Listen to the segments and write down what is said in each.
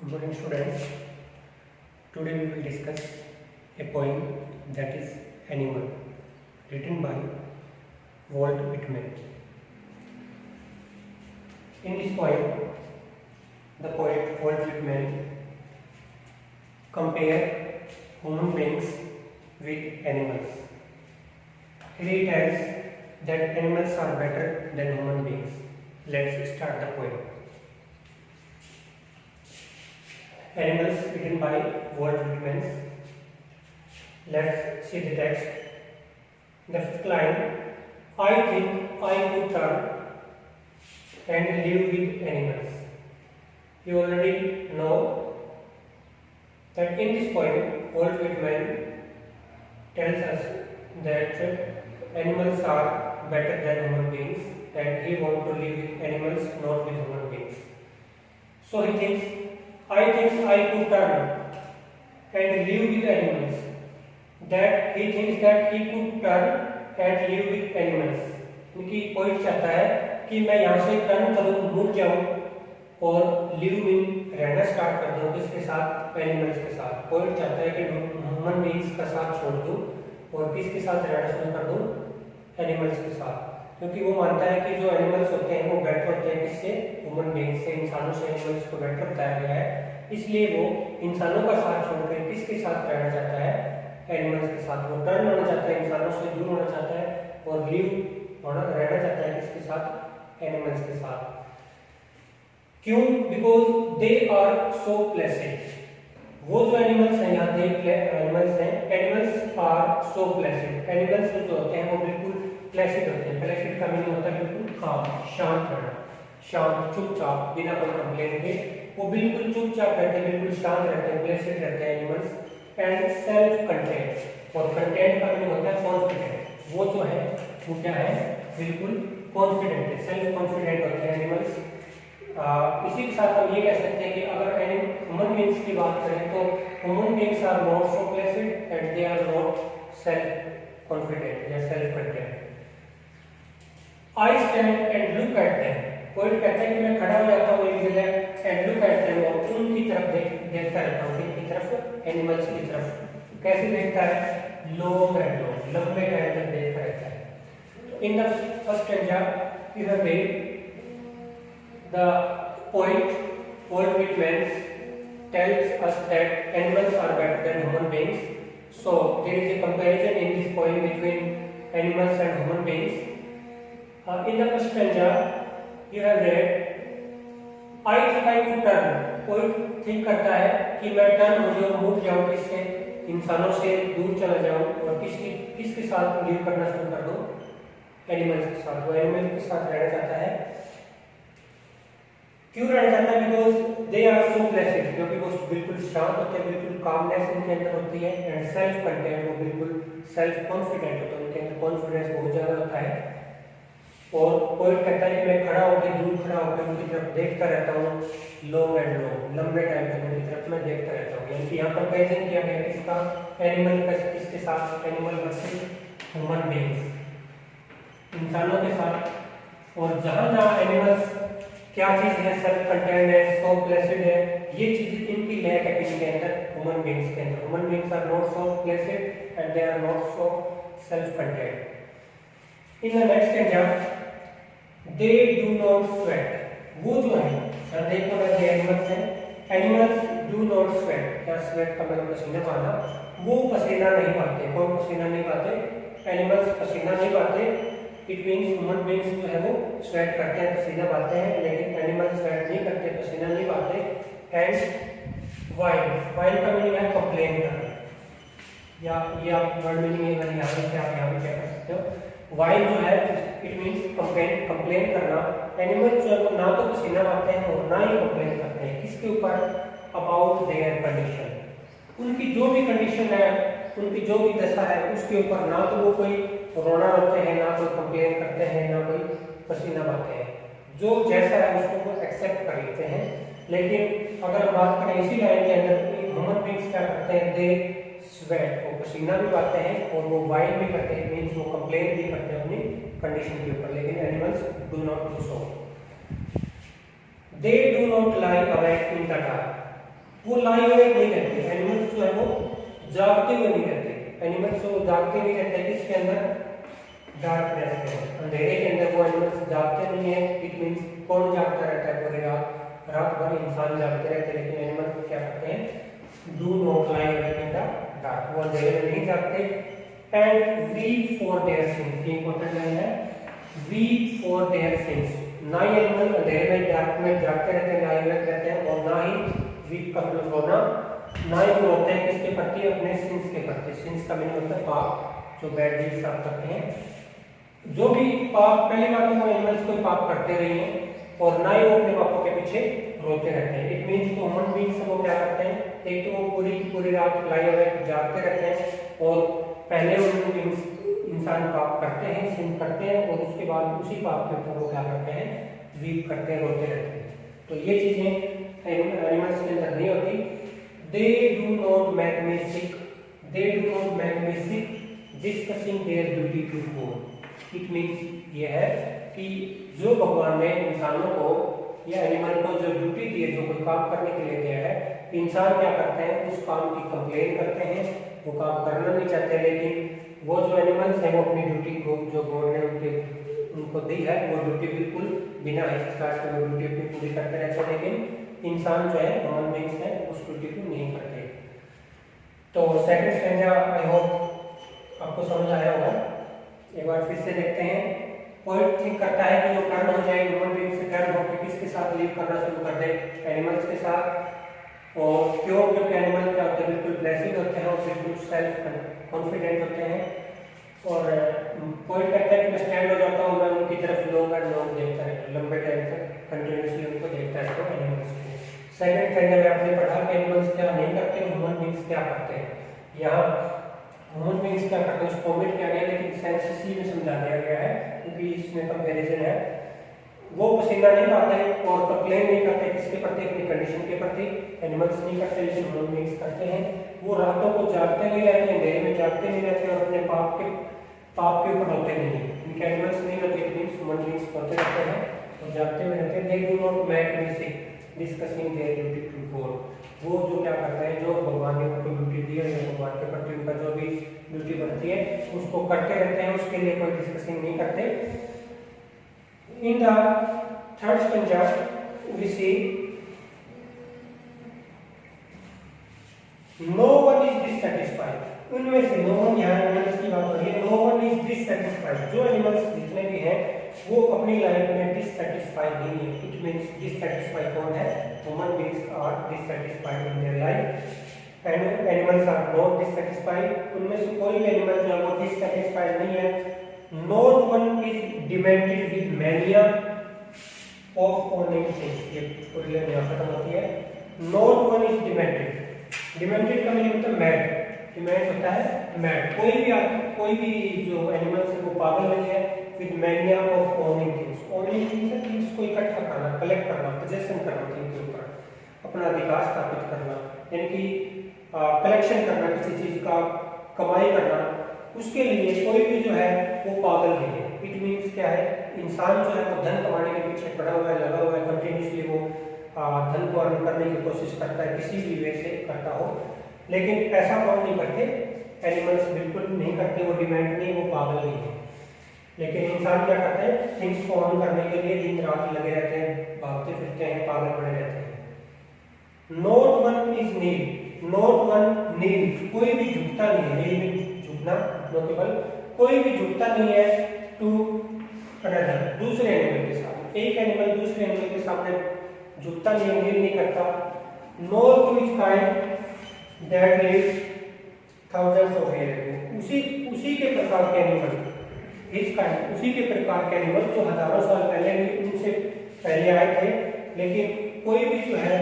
Good morning students. Today we will discuss a poem that is Animal, written by Walt Whitman. In this poem, the poet Walt Whitman compare human beings with animals. Here he tells that animals are better than human beings. Let's start the poem. Animals, written by Walt Whitman. Let's see the text. The fifth line, I think I could turn and live with animals. You already know that in this poem, Walt Whitman tells us that animals are better than human beings and he wants to live with animals, not with human beings. So he thinks, I could turn and live with animals. That he thinks that he could turn and live with animals. उनकी point चाहता है कि मैं यहाँ से turn करूँ, मुड़ जाऊँ और लिव में रहना स्टार्ट कर दूँ किसके साथ, एनिमल्स के साथ. पॉइंट चाहता है कि ह्यूमन बीइंग्स का साथ छोड़ दूँ और किसके साथ रहना शुरू कर दूँ, एनिमल्स के साथ. क्योंकि वो मानता है कि जो एनिमल्स होते हैं वो बेटर होते हैं किससे, ह्यूमन बीइंग से. इंसानों से एनिमल्स को बेटर बताया गया है, इसलिए वो इंसानों का साथ छोड़कर किसके साथ रहना चाहता है, एनिमल्स के साथ. वो टर्न होना चाहता है, इंसानों से दूर होना चाहता है और लिव होना रहना चाहता है किसके साथ, एनिमल्स के साथ. क्यों? Because they are so pleasant. वो जो एनिमल्स हैं, यहाँ पे एनिमल्स हैं, animals are so pleasant. Animals जो होते हैं वो बिल्कुल प्लेसिड होते हैं. प्लेसिड का मीनिंग होता है बिल्कुल काम, शांत रहना, शांत, चुपचाप, बिना कोई कंप्लेंट के. वो बिल्कुल चुपचाप रहते हैं, बिल्कुल शांत रहते हैं, प्लेसिड रहते हैं एनिमल्स. एंड सेल्फ कंटेंट, और कंटेंट का मीनिंग होता है कॉन्फिडेंट. वो जो है वो क्या है, बिल्कुल कॉन्फिडेंट है, सेल्फ कॉन्फिडेंट होते हैं एनिमल्स. इसी के साथ हम ये कह सकते हैं कि अगर ह्यूमन बीइंग्स की बात करें तो human beings are not so placid and they are not self confident या self content. I stand and look at them. कोई कहता है कि मैं खड़ा हो जाता हूँ एक जगह एंड लुक एट देम, और उनकी तरफ देखता रहता हूँ, किसकी तरफ, एनिमल्स की तरफ. कैसे देखता है, लॉन्ग एंड लॉन्ग, लंबे टाइम तक देखता रहता है. In the first stanza you have read the poet Walt Whitman tells us that animals are better than human beings. So there is a comparison in this poem between animals and human beings. In the first stanza you have read, I think I could turn. poet think करता है कि मैं turn हो जाऊँ, मुड़ जाऊँ किससे, इंसानों से दूर चला जाऊँ और किसके साथ लिव करना शुरू कर दूँ, एनिमल्स के साथ. वो एनिमल के साथ रहना चाहता है. क्यों रहना चाहता है? बिकॉज दे आर सो प्लेसेंट, क्योंकि वो बिल्कुल शांत होते हैं, बिल्कुल कामनेस उनके अंदर होती है. एंड सेल्फ कंटेंट, वो बिल्कुल सेल्फ कॉन्फिडेंट होते हैं, उनके अंदर कॉन्फिडेंस बहुत ज्यादा होता है. और पोएट कहता है कि मैं खड़ा होकर, दूर खड़ा होकर उनकी तरफ देखता रहता हूँ, लॉन्ग एंड लॉन्ग, लंबे टाइम तक उनकी तरफ मैं देखता रहता हूँ. यानी कि यहाँ कंपेरिजन किया गया किसका, एनिमल का किसके साथ, एनिमल वर्सेस ह्यूमन बीइंग्स, इंसानों के साथ. और जहाँ जहाँ एनिमल्स क्या चीज है, सेल्फ कंटेंट है, सो प्लेसिड है, ये चीज इनकी लैक है किसके अंदर, ह्यूमन बीइंग्स के अंदर. Human beings are not so placid and they are not so self content. In the next stanza they do not sweat. वो जो है, देखो ना, ये एनिमल्स हैं, एनिमल्स डू नॉट स्वेट. क्या स्वेट का मतलब पसीना बहाना, वो पसीना नहीं बहाते. कौन पसीना नहीं बहाते, एनिमल्स पसीना नहीं बहाते. इट मीन्स ह्यूमन बीइंग्स जो है वो स्वेट करते हैं, पसीना बहाते हैं, लेकिन एनिमल स्वेट नहीं करते, पसीना नहीं बहाते. एंड वाइल, वाइल का मीनिंग है कंप्लेन करना, या ये आप वर्ड मीनिंग है मैंने यहाँ पे, आप यहाँ पे क्या कर सकते हो. वाइल जो है इट मीन्स कंप्लेन करना. एनिमल जो है वो ना तो पसीना बहाते हैं और ना ही कंप्लेन करते हैं. किसके ऊपर, अबाउट देयर कंडीशन. उनकी जो भी कंडीशन है, उनकी जो भी दशा है उसके ऊपर ना तो वो कोई रोना रोते हैं, ना कोई कंप्लेन करते हैं, ना कोई पसीना बहाते हैं. जो जैसा है उसको वो एक्सेप्ट कर लेते हैं. लेकिन अगर हम बात करें इसी लाइन के अंदर, ह्यूमन बीइंग्स क्या करते हैं, दे स्वेट, वो पसीना भी बहाते हैं और वो वाइल भी करते हैं, मीन्स वो कंप्लेन भी करते हैं अपनी कंडीशन के ऊपर. लेकिन animals do not do so. They do not lie awake in the dark. वो लाई अवेक नहीं रहते, एनिमल्स जो है वो जागते हुए नहीं रहते। एनिमल्स जो जागते नहीं रहते किसके अंदर, डार्कनेस में, अंधेरे के अंदर वो एनिमल्स जागते नहीं है। इट मींस कौन जागता रहता है पूरी रात, रात भर इंसान जागते रहते हैं, लेकिन एनिमल्स क्या करते हैं, do not lie awake in the dark, वो अंधेरे में नहीं जागते। And weep for their sins, ये इंपॉर्टेंट लाइन है, वीक फॉर देयर सिंस। ना ही एनिमल अंधेरे में डार्क में जागते रहते हैं, लाई अवेक रहते हैं, और ना ही वीक का मतलब होना, ना ही वो होते हैं किसके प्रति, अपने सिंस के प्रति। सिंस का मीनिंग होता है पाप, जो बैड डीड्स आप करते हैं, जो भी पाप। पहली बात तो एनिमल्स कोई पाप करते रही हैं, और ना ही वो अपने पापों के पीछे रोते रहते हैं। इट मींस तो ह्यूमन बीइंग्स वो क्या करते हैं, एक तो वो पूरी रात लाई अवेक जागते रहते हैं, और पहले ह्यूमन बीइंग्स इंसान पाप करते हैं, सिन करते हैं, और उसके बाद उसी पाप के ऊपर वो क्या करते हैं, वीप करते हैं, रोते रहते हैं। तो ये चीजें एनिमल्स के अंदर नहीं होती। They do not make me sick, they do not make me sick discussing their duty to God. It means ये है कि जो भगवान ने इंसानों को या एनिमल को जो ड्यूटी दी है, जो कोई काम करने के लिए दिया है, इंसान क्या करते हैं, उस काम की कंप्लेन करते हैं, वो काम करना नहीं चाहते। लेकिन वो जो एनिमल्स हैं वो अपनी ड्यूटी को जो गॉड ने उनको दी है, वो ड्यूटी बिल्कुल बिना हिचकिचाहट के वो ड्यूटी अपनी पूरी करते रहते हैं। लेकिन इंसान जो है, ह्यूमन बीइंग्स है, उस ड्यूटी को नहीं करते। तो सेकंड स्टैंजा आई होप आपको समझ आया होगा। एक बार फिर से देखते हैं। पोएट थिंक करता है कि जो टर्न हो जाए ह्यूमन बीइंग से टर्न होकर किसके साथ लिव करना शुरू कर दे, एनिमल्स के साथ। और क्यों, क्योंकि एनिमल क्या होते हैं, बिल्कुल ब्लेसिड होते हैं और बिल्कुल सेल्फ कॉन्फिडेंट होते हैं। और पोएट कहता है कि मैं स्टैंड हो जाता हूँ, मैं उनकी तरफ लॉन्ग एंड लॉन्ग देखता रहता हूँ, लंबे टाइम तक कंटिन्यूसली उनको देखता रहता हूँ, एनिमल्स को। सेकंड स्टैंजा में आपने पढ़ा कि एनिमल्स क्या नहीं करते, ह्यूमन बीइंग्स क्या करते हैं। यहाँ ह्यूमन बीइंग्स क्या करते हैं उसको ओमिट किया गया, लेकिन सेंस इसी में समझा दिया गया है, क्योंकि इसमें कंपैरिजन है। वो पसीना नहीं पाते और कंप्लेन नहीं करते किसके प्रति, अपनी कंडीशन के प्रति। एनिमल्स नहीं करते, लेकिन ह्यूमन बीइंग्स करते हैं। वो रातों को जागते नहीं रहते, अंधेरे में जागते नहीं रहते, और अपने पाप के ऊपर होते नहीं। इनके एनिमल्स नहीं होते, ह्यूमन बीइंग्स होते रहते हैं और जागते हुए रहते हैं। They do not make me sick discussing their duty to God. वो जो क्या करते हैं, जो भगवान ने उनको ड्यूटी दी है, भगवान के प्रति उनका जो भी ड्यूटी बनती है उसको करते रहते हैं, उसके लिए कोई डिस्कसिंग नहीं करते। In the third stanza we see no one is dissatisfied. उनमें से नो वन, यहाँ एनिमल्स की बात हो रही है, नो वन इज डिससैटिस्फाइड। जो एनिमल्स जितने भी हैं वो अपनी लाइफ में डिससैटिस्फाइड नहीं है। इट मींस डिससैटिस्फाइड कौन है, human beings are dissatisfied in their life and animals are not dissatisfied. उनमें से कोई भी एनिमल जो है वो डिससैटिस्फाइड नहीं है। Not one is demented with mania of owning things. ये पूरी लाइन यहाँ खत्म होती है। Not one is demented, demented का मीनिंग होता है मैड, डिमेंट होता है मैड। कोई भी जो एनिमल्स है वो पागल नहीं है। With mania of owning things, owning things है थिंग्स को इकट्ठा करना, कलेक्ट करना, पोजेशन करना, थिंग के ऊपर अपना अधिकार स्थापित करना, यानी कि कलेक्शन करना, किसी चीज का कमाई करना, उसके लिए कोई भी जो है वो पागल नहीं है। इट मींस क्या है, इंसान जो है वो धन कमाने के पीछे पड़ा हुआ है, लगा हुआ है, कंटिन्यूसली वो धन को अर्न करने की कोशिश करता है, किसी भी वे से करता हो। लेकिन ऐसा कौन नहीं करते, एनिमल्स बिल्कुल नहीं करते, वो डिमांड नहीं, वो पागल नहीं है। लेकिन इंसान क्या करते हैं, थिंग्स को अर्न करने के लिए दिन रात लगे रहते हैं, भागते फिरते हैं, पागल पड़े रहते हैं। Not one is need, not one need, कोई भी झुकता नहीं है, नीड में झुकना, केवल कोई भी झुकता नहीं है टू अनदर, दूसरे एनिमल के साथ। एक एनिमल दूसरे एनिमल के सामने झुकता नहीं है, नीड नहीं करता। Nor to his kind that lives thousands of year ago, उसी के प्रकार के एनिमल, इस काइंड उसी के प्रकार के एनिमल जो हजारों साल पहले भी उनसे पहले आए थे। लेकिन कोई भी जो है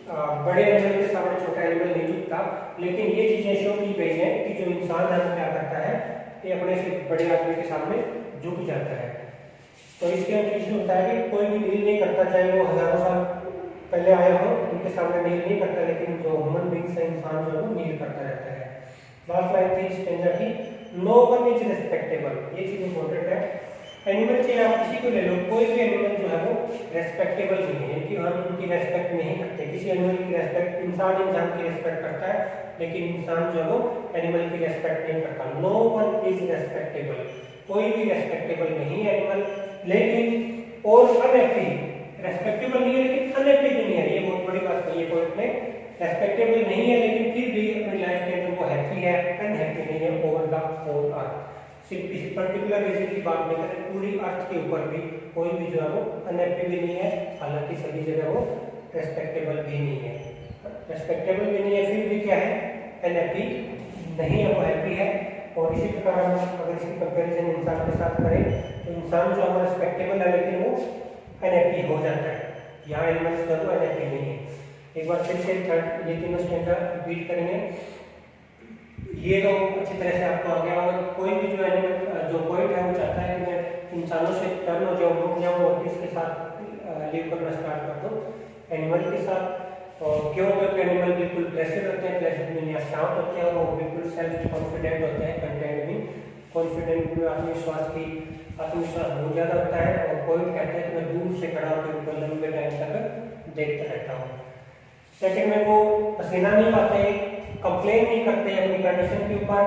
बड़े एनिमल के सामने छोटा एनिमल नहीं झुकता। लेकिन ये चीजें शो की गई है कि जो इंसान है क्या करता है, ये अपने से बड़े आदमी के सामने झुक जाता है। तो इसके अंदर इशू होता है कि कोई भी डील नहीं करता, चाहे वो हजारों साल पहले आए हो, उनके सामने डील नहीं करता। लेकिन जो ह्यूमन बीइंग्स है, इंसान जो है वो डील करता रहता है। लास्ट लाइन थी स्टैंजा की, नो वन इज रिस्पेक्टेबल। ये चीज इंपॉर्टेंट है। एनिमल चाहे आप किसी को ले लो, कोई भी एनिमल जो है वो रेस्पेक्टेबल नहीं है, कि हम उनकी रेस्पेक्ट नहीं करते। किसी एनिमल की रेस्पेक्ट इंसान की रेस्पेक्ट करता है, लेकिन इंसान जो है वो एनिमल की रेस्पेक्ट नहीं करता। नो वन इज रेस्पेक्टेबल, कोई भी रेस्पेक्टेबल नहीं है एनिमल। लेकिन और अनहैप्पी, रेस्पेक्टेबल नहीं है लेकिन अनहैप्पी भी नहीं है, ये बहुत बड़ी बात कही है पोएट ने। रेस्पेक्टेबल नहीं है लेकिन फिर भी अपनी लाइफ के अंदर वो हैप्पी है, अनहैप्पी नहीं है ओवर द होल अर्थ। सिर्फ किसी पर्टिकुलर रीजन की बात नहीं करें, पूरी अर्थ के ऊपर भी कोई भी जो है वो अनहैप्पी भी नहीं है, हालांकि सभी जगह वो रेस्पेक्टेबल भी नहीं है। रेस्पेक्टेबल भी नहीं है फिर भी क्या है, अनहैप्पी नहीं है, वो हैप्पी है। और इसी प्रकार हम अगर इसकी कंपेरिजन इंसान के साथ करें तो इंसान जो है रेस्पेक्टेबल है लेकिन वो अनहैप्पी हो जाता है। यहाँ एनिमल्स का तो अनहैप्पी नहीं है। एक बार फिर से थर्ड ये तीनों स्टेंजा रिपीट करेंगे। ये तो अच्छी तरह से आपको आ गया। अगर कोई भी जो एनिमल जो पोएट है वो चाहता है कि मैं इंसानों से टर्न हो जाऊँ, रुक जाऊँ और किसके साथ लिव करना स्टार्ट कर दूँ, एनिमल के साथ। और क्यों, क्योंकि एनिमल बिल्कुल प्लेसेंट होते हैं, प्लेसेंट मीन या शांत होते हैं, और वो बिल्कुल सेल्फ कॉन्फिडेंट होते हैं, कंटेंट में कॉन्फिडेंट में आत्मविश्वास बहुत ज़्यादा होता है। और कोई कहता है कि मैं दूर से खड़ा होकर उनको लंबे टाइम तक देखता रहता हूँ। सेकंड में वो पसीना नहीं पाते, कंप्लेन नहीं करते अपनी कंडीशन के ऊपर।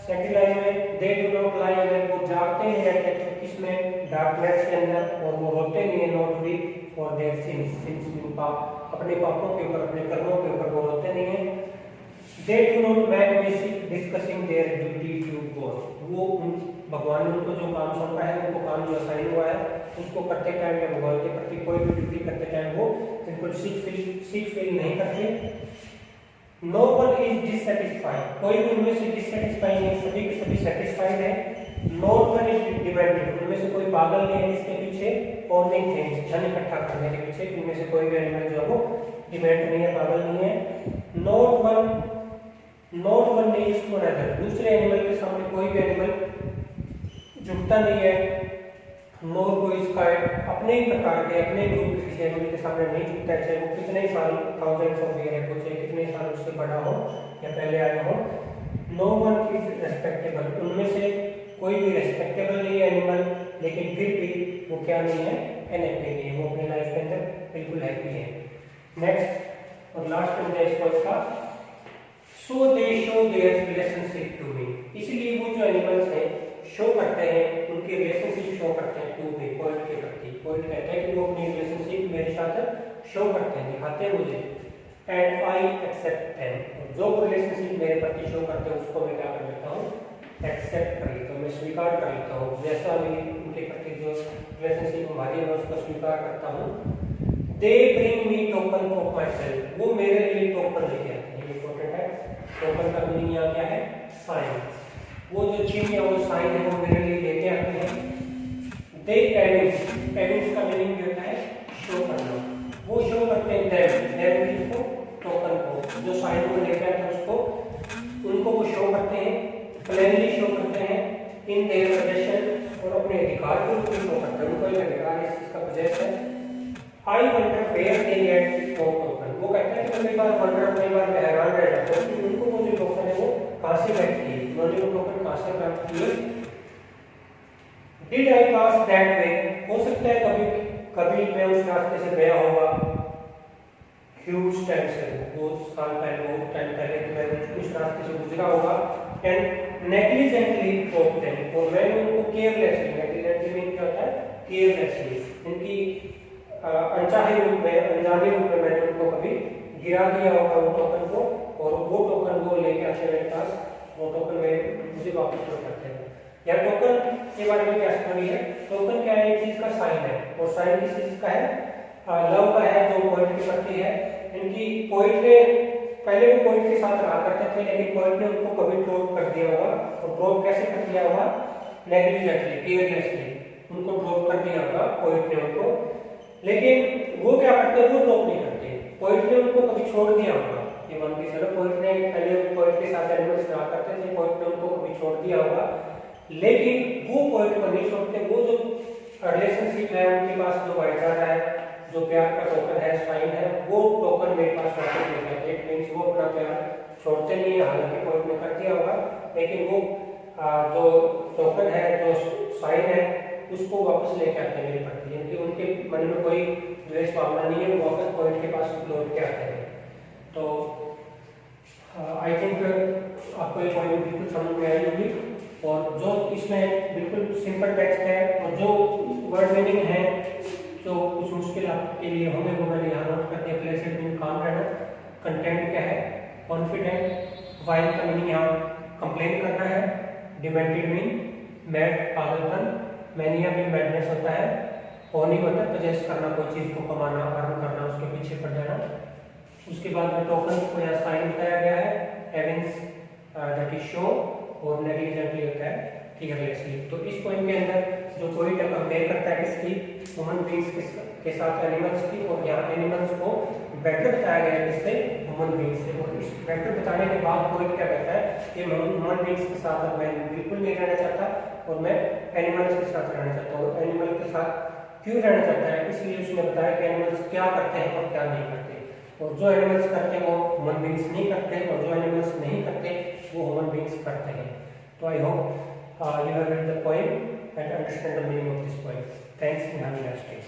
सेकंड लाइन में दे डू नॉट लाई, वो जागते नहीं रहते किसमें, डार्कनेस के अंदर, और वो रोते नहीं है, not weep for their sins पाप, अपने पापों के ऊपर, अपने कर्मों के ऊपर वो रोते नहीं है। They do not make discussing their duty to God, वो भगवान ने उनको जो काम सौंपा है, उनको काम जो असाइन हुआ है उसको करते टाइम या भगवान के प्रति कोई भी ड्यूटी करते टाइम वो बिल्कुल सीख फील नहीं करते। नो वन इज डिससेटिस्फाइड, कोई भी उनमें से डिससेटिस्फाइड नहीं, सभी के सभी सेटिस्फाइड है। नो वन इज डिपेंडेंट, उनमें से कोई पागल नहीं है इसके पीछे, और नहीं थे धन इकट्ठा करने के पीछे, इनमें से कोई भी एनिमल जो है वो डिपेंड नहीं है, पागल नहीं है। Not one needs to another, दूसरे एनिमल के सामने कोई भी एनिमल झुकता नहीं है। नोर कोई इसका अपने ही प्रकार के, अपने ग्रुप के किसी एनिमल के सामने नहीं झुकता है, चाहे वो कितने ही साल, थाउजेंड्स ऑफ ईयर है, चाहे कितने साल उससे बड़ा हो या पहले आया हो। नो वन इज रेस्पेक्टेबल, उनमें से कोई भी रेस्पेक्टेबल नहीं है एनिमल, लेकिन फिर भी वो क्या नहीं है, अनहैप्पी नहीं है, वो अपनी लाइफ के अंदर बिल्कुल हैप्पी है। नेक्स्ट और लास्ट में इस कोर्स का, so they show their relationship to me, इसलिए वो जो एनिमल्स हैं शो करते हैं, उनकी रिलेशनशिप शो करते हैं टू मी, पोएट के प्रति। पोएट कहता है कि वो अपनी रिलेशनशिप मेरे साथ शो करते हैं, दिखाते हैं मुझे। एंड आई एक्सेप्ट देम, जो रिलेशनशिप मेरे प्रति शो करते हैं उसको मैं क्या कर लेता हूँ, एक्सेप्ट कर लेता हूँ, मैं स्वीकार कर लेता हूँ। जैसा भी उनके प्रति जो रिलेशनशिप हमारी है मैं उसको स्वीकार करता हूँ। They bring me token of my self, वो मेरे लिए टोकन लेके आते हैं। इंपॉर्टेंट है, टोकन का मीनिंग यहाँ क्या है, साइन। वो जो चीज है वो साइन है, वो मेरे लिए लेके आते हैं। दे एविडेंस का मीनिंग क्या होता है, शो करना, वो शो करते हैं देम को, टोकन को, जो साइन को लेके आते हैं उसको, उनको वो शो करते हैं, प्लेनली शो करते हैं, इन देयर पोजेशन, और अपने अधिकार को उनको शो करते हैं, उनको अधिकार इस चीज का पोजेस है। I wonder where they get token, वो कहते हैं कि कई बार वंडर, कई बार मैं हैरान रह जाता हूँ कि उनको वो जो टोकन है वो कहाँ से बैठती है, उन्होंने वो टोकन कहाँ से प्राप्त किए। Did I pass that way, हो सकता है कभी मैं उस रास्ते से गया होगा, ह्यूज टाइम से, बहुत साल पहले, बहुत टाइम पहले कि मैं उस रास्ते से गुजरा होगा। एंड नेग्लिजेंटली टोक देम, और मैंने उनको केयरलेसली, नेग्लिजेंटली मीन क्या होता है, केयरलेसली, उनकी अनचाहे रूप में, अनजाने रूप में मैंने उनको कभी गिरा दिया होगा वो टोकन को, और वो टोकन वो लेके आते मेरे पास, वो टोकन मुझे वापस कर करते हैं। या टोकन के बारे में क्या स्टोरी है, टोकन क्या है, एक चीज का साइन है, और साइन किस चीज का है, लव का है, जो पोएट की प्रति है। इनकी पोएट ने पहले वो पोएट के साथ रहा करते थे, लेकिन पोएट ने उनको कभी ड्रॉप कर दिया होगा, और ड्रॉप कैसे कर दिया होगा, नेग्लिजेंटली, केयरलेसली उनको ड्रॉप कर दिया होगा पोएट ने उनको। लेकिन वो क्या करते हैं, वो ड्रॉप नहीं करते, पोएट ने उनको कभी छोड़ दिया होगा। ये मान के चलो, पोएट ने पहले पोएट के साथ एनिमल्स रहा करते थे, पोएट ने उनको कभी छोड़ दिया होगा, लेकिन वो पोएट को नहीं छोड़ते। वो जो रिलेशनशिप है उनके पास, जो भाईचारा है, जो प्यार का टोकन है, साइन है, वो टोकन मेरे पास वापस ले जाते हैं। मींस वो अपना प्यार छोड़ते नहीं है, हालांकि पोएट ने कर दिया होगा, लेकिन वो जो टोकन है, जो साइन है, उसको वापस लेके आते हैं मेरी पढ़ती, यानी कि उनके मन में कोई द्वेष भावना नहीं है, वो वापस पॉइंट के पास लौट के आते हैं। तो आई थिंक आपको ये पॉइंट बिल्कुल समझ में आई होगी। और जो इसमें बिल्कुल सिंपल टेक्स्ट है और जो वर्ड मीनिंग है जो कुछ मुश्किल आपके लिए होंगे वो मैंने यहाँ नोट कर दिया। प्लेसेड मीन काम रहना, कंटेंट क्या है, कॉन्फिडेंट, वाइल का मीनिंग यहाँ कंप्लेन करना है, डिमेंटेड मीन मैड पागलपन, मैनिया मीन मैडनेस होता है, ओनिंग होता है पजेस करना, कोई चीज़ को कमाना, अर्न करना, उसके पीछे पड़ जाना। उसके बाद में टोकन को यहाँ साइन बताया गया है, एविंस दैट इज शो, और नेग्लिजेंटली होता है केयरलेसली। तो इस पॉइंट के अंदर जो पॉइंट कंपेयर करता है किसकी, ह्यूमन बीइंग्स के साथ एनिमल्स की, और यहाँ एनिमल्स को बेटर बताया गया है किससे, ह्यूमन बीइंग्स से। और इस बेटर बताने के बाद पॉइंट क्या कहता है कि ह्यूमन बीइंग्स के साथ मैं बिल्कुल नहीं रहना चाहता और मैं एनिमल्स के साथ रहना चाहता हूँ। एनिमल के साथ क्यों रहना चाहता है, इसलिए उसने बताया कि एनिमल्स क्या करते हैं और क्या नहीं करते, और जो एनिमल्स करते हैं वो ह्यूमन बीइंग्स नहीं करते, और जो एनिमल्स नहीं करते वो ह्यूमन बीइंग्स करते हैं। तो I hope you have read the poem and understand the meaning of this poem. Thanks and have a nice day.